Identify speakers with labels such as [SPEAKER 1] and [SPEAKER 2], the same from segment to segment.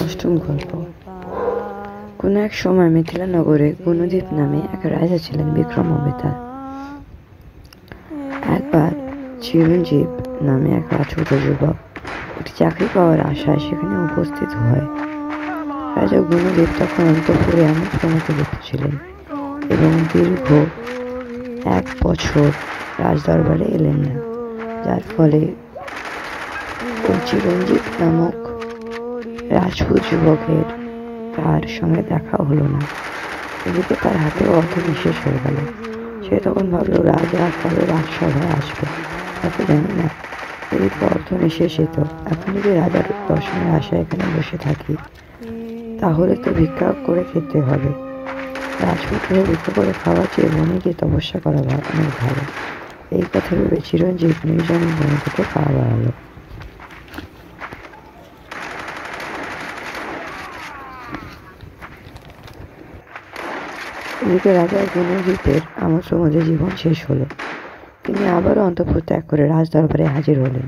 [SPEAKER 1] অষ্টম গল্প। কোনো এক সময় মিথিলা নগরে গুণদীপ নামে এক রাজা ছিলেন, বিক্রম অবতার। একবার চিরঞ্জীব নামে এক রাজপুত যুবক একটি চাকরি পাওয়ার আশায় সেখানে উপস্থিত হয়। রাজা গুণদীপ তখন অন্তঃপুরে আমোদ-প্রমোদে লিপ্ত ছিলেন এবং দীর্ঘ 1 বছর রাজদরবারে এলেন না, যার ফলে ওই চিরঞ্জীব নামক রাজপুত যুবকের তার সঙ্গে দেখা হলো না। এদিকে তার হাতেও অর্থ নিঃশেষ হয়ে গেল। সে তখন ভাবলো, রাজা কবে রাজসভায় আসবে তা তো জানি না। এদিকে অর্থ নিঃশেষ হতো, এখন যদি রাজার দর্শনের আশায় এখানে বসে থাকি তাহলে তো ভিক্ষা করে খেতে হবে। রাজপুত হয়ে ভিক্ষা করে খাওয়ার চেয়ে বনে গিয়ে তপস্যা করা অনেক ভালো। এই কথা ভেবে চিরঞ্জীব নির্জন বনে থেকে পা বাড়ালো। এদিকে রাজা গুণদীপের আমোদ-প্রমোদে জীবন শেষ হলো। তিনি আবারও অন্তঃপুর ত্যাগ করে রাজদরবারে হাজির হলেন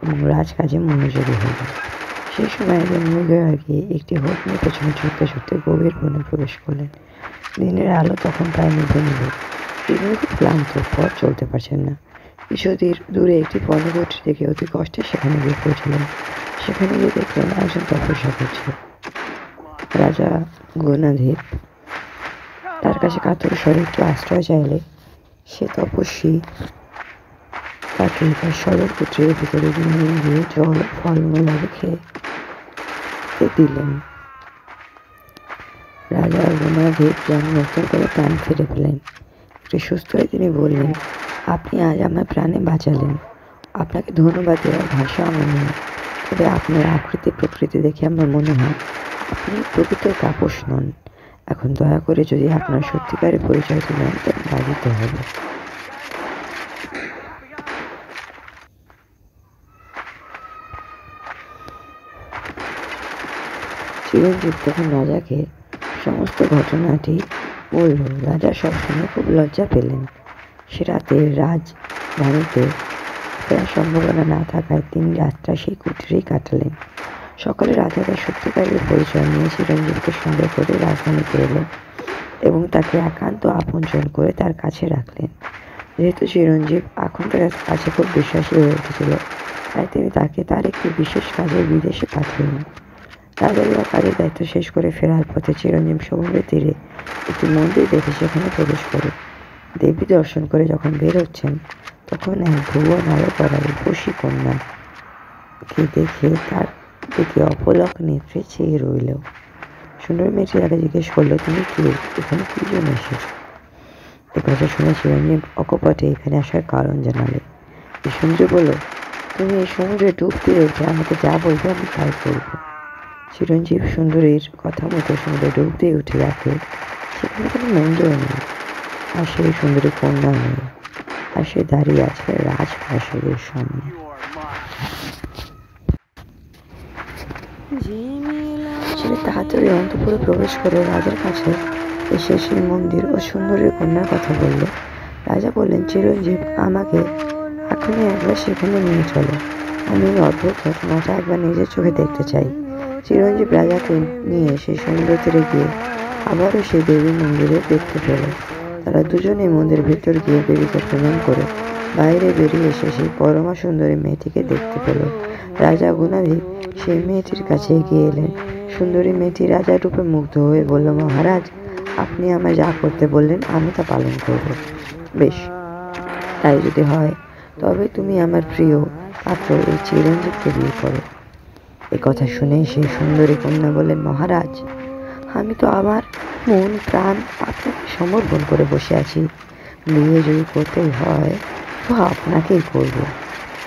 [SPEAKER 1] এবং রাজকাজে মনোযোগী হলেন। সেই সময় একজন মৃগয়াগী একটি হোত নিয়ে পেছনে ছুটতে ছুটতে গভীর বনে প্রবেশ করলেন। দিনের আলো তখন প্রায় নিভে নিল। তিনি খুব ক্লান্ত, পথ চলতে পারছেন না। কিছু দূরে একটি পর্ণকুটির থেকে অতি কষ্টে সেখানে গিয়ে পৌঁছলেন। সেখানে গিয়ে দেখলেন একজন তপস্যা করছে। রাজা গুণদীপ তার কাছে কাতর স্বরে একটু আশ্রয় চাইলে সে তপস্বী তাকে তার সদর কুটিরের ভিতরে নিয়ে গিয়ে জল ফলমূল রেখে দিলেন। রাজা গুণদীপ যেন নতুন করে প্রাণ ফিরে পেলেন। একটু সুস্থ হয়ে তিনি বললেন, আপনি আজ আমার প্রাণে বাঁচালেন। আপনাকে ধন্যবাদ দেওয়ার ভাষা আমার নেই, তবে আপনার আকৃতি প্রকৃতি দেখে আমার মনে হয় আপনি প্রকৃত তাপস নন। এখন দয়া করে যদি আপনার সত্যিকারের পরিচয় দেন তবে বাজিতে হবে। চিরঞ্জীব তখন রাজাকে সমস্ত ঘটনাটি বলল। রাজা সব শুনে খুব লজ্জা পেলেন। সে রাতে রাজধানীতে ফেরার সম্ভাবনা না থাকায় তিনি রাতটা সেই কুটিরেই কাটালেন। সকালে রাজা তার সত্যিকারের পরিচয় নিয়ে চিরঞ্জীবকে সঙ্গে করে রাজধানীতে এলেন এবং তাকে একান্ত আপনজন করে তার কাছে রাখলেন। যেহেতু চিরঞ্জীব এখন তার কাছে খুব বিশ্বাসী হয়ে উঠেছিল, তাই তিনি তাকে তার একটি বিশেষ কাজে বিদেশে পাঠালেন। রাজা দেওয়া কাজের দায়িত্ব শেষ করে ফেরার পথে চিরঞ্জীব সমুদ্রের তীরে একটি মন্দির দেখে সেখানে প্রবেশ করে দেবী দর্শন করে যখন বের হচ্ছেন, তখন এক ভুবন আলো করা রূপসী কন্যাকে দেখে তার দিকে অপলক নেত্রে চেয়ে রইল। সুন্দরী মেয়েটি তাকে জিজ্ঞেস করলো, তুমি কে, এখানে কি জন্য এসেছো? এ কথা শুনে চিরঞ্জীব অকপটে এখানে আসার কারণ জানালে। সুন্দরী বলল, তুমি এই সমুদ্রে ডুব দিয়ে উঠে আমাকে যা বলবে আমি তাই করবো। চিরঞ্জীব সুন্দরীর কথা মতো সমুদ্রে ডুব দিয়ে উঠে দেখে সেখানে কোনো মন্দির নেই, আর সেই সুন্দরী কন্যা নেই, আর সে দাঁড়িয়ে আছে রাজপ্রাসাদের সামনে। সে তাড়াতাড়ি অন্তঃপুরে প্রবেশ করে রাজার কাছে এসে সেই মন্দির ও সুন্দরীর কন্যার কথা বলল। রাজা বললেন, চিরঞ্জীব, আমাকে এখনই একবার সেখানে নিয়ে চলো। আমি এই অদ্ভুত ঘটনাটা একবার নিজের চোখে দেখতে চাই। চিরঞ্জীব রাজাকে নিয়ে সেই সমুদ্র তীরে গিয়ে আবারও সেই দেবী মন্দিরে দেখতে পেল। তারা দুজনেই মন্দিরের ভেতর গিয়ে দেবীকে প্রণাম করে বাইরে বেরিয়ে এসে সেই পরমা সুন্দরী মেয়েটিকে দেখতে পেল। রাজা গুণদীপ সেই মেয়েটির কাছে এগিয়ে এলেন। সুন্দরী মেয়েটি রাজার রূপে মুগ্ধ হয়ে বলল, মহারাজ, আপনি আমায় যা করতে বললেন আমি তা পালন করব। বেশ, তাই যদি হয় তবে তুমি আমার প্রিয় পাত্র এই চিরঞ্জীবকে বিয়ে করো। এ কথা শুনে সেই সুন্দরী কন্যা বললেন, মহারাজ, আমি তো আমার মন প্রাণ আপনাকে সমর্পণ করে বসে আছি। বিয়ে যদি করতেই হয় তো আপনাকেই করব।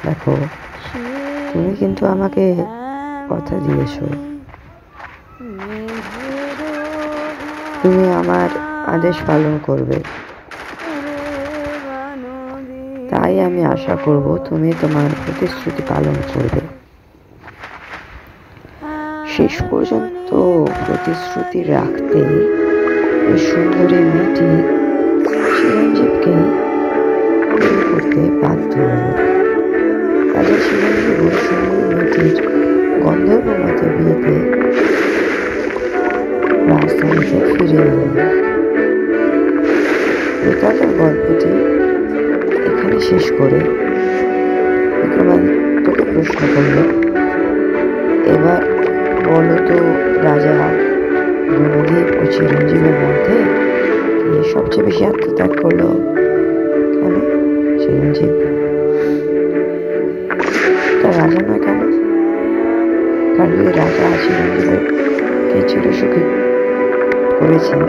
[SPEAKER 1] দেখো, তুমি কিন্তু আমাকে কথা দিয়েছো, তুমি আমার আদেশ পালন করবে, তাই আমি আশা করব তুমি তোমার প্রতিশ্রুতি পালন করবে। শেষ পর্যন্ত প্রতিশ্রুতি রাখতে ওই সুন্দরী মেয়েটি চিরঞ্জীবকে বিয়ে করতে বাধ্য হল। রাজা চিরঞ্জীব ওই সুন্দরী মেয়েটির গন্ধর্ব মতে বিয়েতে রাজধানীতে ফিরে এলেন। বিকালের গল্পটি এখানে শেষ করে বিক্রমাদিত্যকে প্রশ্ন করল, এবার বলো তো রাজা গুণদীপ ও চিরঞ্জীবের মধ্যে কে সবচেয়ে বেশি আত্মত্যাগ করলো? কেন চিরঞ্জীব? তা রাজা নয় কেন? কারণ যদি রাজা চিরঞ্জীবকে চিরসুখী করেছেন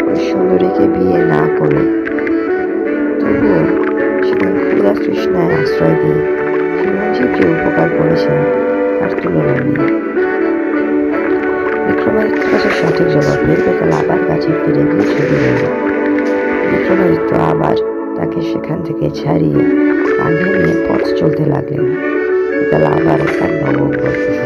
[SPEAKER 1] ওই সুন্দরীকে বিয়ে না করে, তবুও সেদিন ক্ষুধা তৃষ্ণায় আশ্রয় দিয়ে চিরঞ্জীব যে উপকার করেছেন তার তুলনা নেই। বিক্রমাদিত্যের কাছে সঠিক জবাব পেয়ে বেতাল আবার গাছে ফিরে গিয়ে ছবি নিল। বিক্রমাদিত্য আবার তাকে সেখান থেকে ছাড়িয়ে কাঁধে নিয়ে পথ চলতে লাগলেন। বেতাল আবার তার নবম গল্প